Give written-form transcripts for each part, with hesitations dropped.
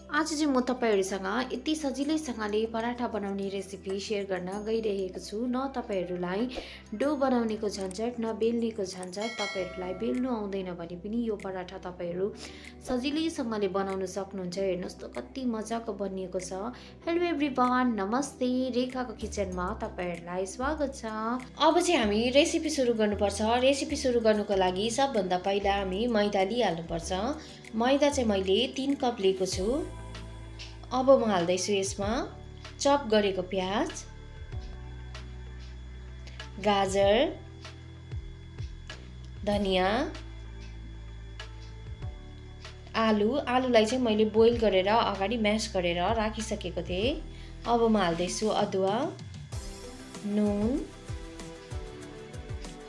आज चाहिँ म तपाईहरुसँग यति सजिलैसँगले पराठा बनाउने रेसिपी सेयर गर्न गइरहेको छु। न तपाईहरुलाई डो बनाउनेको झन्झट न बेल्नेको झन्झट, तपाईहरुलाई बेल्नु आउँदैन भने पनि यो पराठा तपाईहरु सजिलैसँगले बनाउन सक्नुहुन्छ। हेर्नुस् त कति मजाको बनिएको छ। हेलो एभ्रीवन, नमस्ते। रेखाको किचनमा तपाईहरुलाई स्वागत छ। अब चाहिँ हामी रेसिपी सुरु गर्नुपर्छ। रेसिपी सुरु गर्नुको लागि सबभन्दा पहिला हामी मैदा लिइहाल्नुपर्छ। मैदा चाहिँ मैले 3 कप लिएको छु। अब म हाल्दैछु यसमा चप गरेको प्याज, गाजर, धनिया, आलुलाई चाहिँ मैले बोइल गरेर अगाडि म्याश गरेर राखिसकेको थिएँ। अब म हाल्दैछु अदुवा, नुन,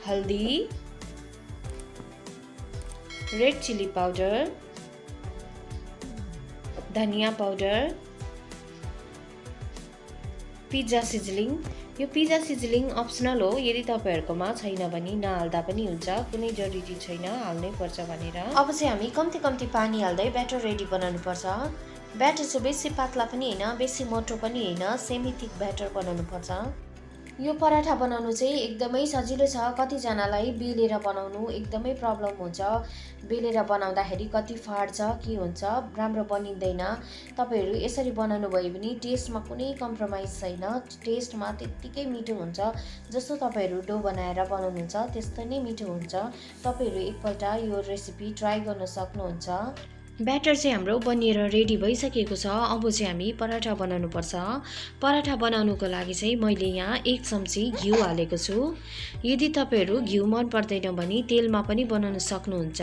हल्दी, रेड चिली पाउडर, धनिया पाउडर, पिज्जा सिजलिङ। यो पिज्जा सिजलिङ अप्सनल हो, यदि तपाईहरुकोमा छैन भने नहाल्दा पनि हुन्छ, कुनै जरुरी छैन हाल्नै पर्छ भनेर। अब चाहिँ हामी कम्ती पानी हाल्दै ब्याटर रेडी बनाउनु पर्छ। ब्याटर चाहिँ बेसी पातला पनि हैन, बेसी मोटो पनि हैन, सेमी थिक ब्याटर बनाउनु पर्छ। यो पराठा बनाउनु चाहिँ एकदमै सजिलो छ। कतिजनालाई बेलेर बनाउनु एकदमै प्रब्लम हुन्छ। बेलेर बनाउँदाखेरि कति फाट्छ, के हुन्छ, राम्रो बनिँदैन। तपाईहरु यसरी बनाउनु भयो भने टेस्टमा कुनै कम्प्रोमाइज छैन। टेस्टमा त्यत्तिकै मिठो हुन्छ। जस्तो तपाईहरु डो बनाएर बनाउनुहुन्छ त्यस्तै नै मिठो हुन्छ। तपाईहरु एकपल्ट यो रेसिपी ट्राई गर्न सक्नुहुन्छ। ब्याटर चाहिँ हाम्रो बनिएर रेडी भइसकेको छ। अब चाहिँ हामी पराठा बनाउनु पर्छ। पराठा बनाउनुको लागि चाहिँ मैले यहाँ 1 चम्ची घिउ हालेको छु। यदि तपाईहरु घिउ मन पर्दैन भने तेलमा पनि बनाउन सक्नुहुन्छ।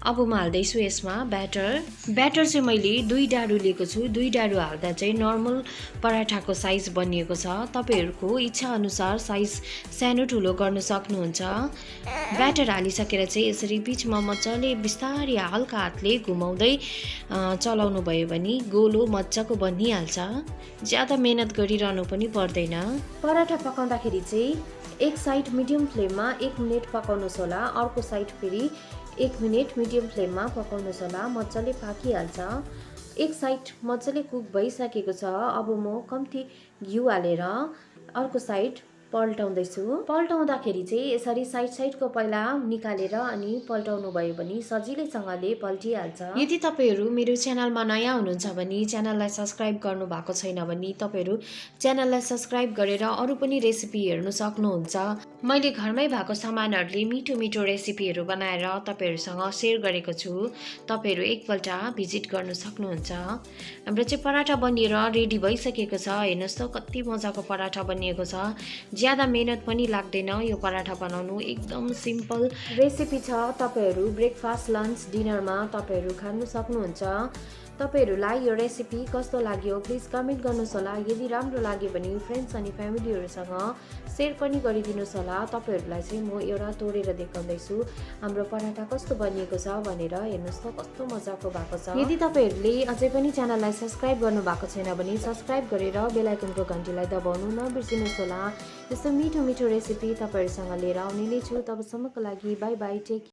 अब म हाल्दैछु यसमा ब्याटर चाहिँ मैले 2 डाडु लिएको छु। 2 डाडु हाल्दा चाहिँ नर्मल पराठाको साइज बनिएको छ। तपाईहरुको इच्छा अनुसार साइज सानो ठुलो गर्न सक्नुहुन्छ। ब्याटर हालिसकेर चाहिँ यसरी बीचमा मजाले बिस्तारै हल्का हातले घुमाउँदै चलाउनु भयो भने गोलो मजाको बनिहाल्छ। ज्यादा मेहनत गरिरहनु पनि पर्दैन। पराठा पकाउँदाखेरि चाहिँ एक साइड मिडियम फ्लेममा 1 मिनेट पकाउनुहोस् होला, अर्को साइड फेरि 1 मिनेट मिडियम फ्लेममा पकाउनुहोस् होला, मजाले पाकिहाल्छ। एक साइड मजाले कुक भइसकेको छ। अब म कम्ती घिउ हालेर अर्को साइड पल्टाउँदैछु। पल्टाउँदाखेरि चाहिँ यसरी साइडको पहिला निकालेर अनि पल्टाउनु भयो भने सजिलैसँगले पल्टिहाल्छ। यदि तपाईहरु मेरो च्यानलमा नयाँ हुनुहुन्छ भने च्यानललाई सब्स्क्राइब गर्नु भएको छैन भने तपाईहरु च्यानललाई सब्स्क्राइब गरेर अरु पनि रेसिपी हेर्न सक्नुहुन्छ। मैले घरमै भएको सामानहरुले मिठो रेसिपीहरु बनाएर तपाईहरुसँग शेयर गरेको छु। तपाईहरु एकपल्ट भिजिट गर्न सक्नुहुन्छ। हाम्रो चाहिँ पराठा बनिएर रेडी भइसकेको छ। हेर्नुस् त कति मजाको पराठा बनिएको छ। ज्यादा मेहनत पनि लाग्दैन यो पराठा बनाउनु, एकदम सिम्पल रेसिपी छ। तपाईहरु ब्रेकफास्ट, लन्च, डिनरमा तपाईहरु खान सक्नुहुन्छ। तपाईहरुलाई यो रेसिपी कस्तो लाग्यो प्लिज कमेन्ट गर्नुस् होला। यदि राम्रो लाग्यो भने फ्रेन्ड्स अनि फ्यामिलीहरुसँग शेयर पनि गरिदिनुस् होला। तपाईहरुलाई चाहिँ म एउटा तोडेर देखाउँदैछु हाम्रो पराठा कस्तो बनिएको छ भनेर। हेर्नुस् त कस्तो मजाको भएको छ। यदि तपाईहरुले अझै पनि च्यानललाई सब्स्क्राइब गर्नु भएको छैन भने सब्स्क्राइब गरेर बेल आइकनको घण्टीलाई दबाउनु नबिर्सिनुस् होला। यस्तो मिठो रेसिपी तपाईहरुसँग लिएर आउने नै छु। तबसम्मको लागि बाइ बाइ, टेक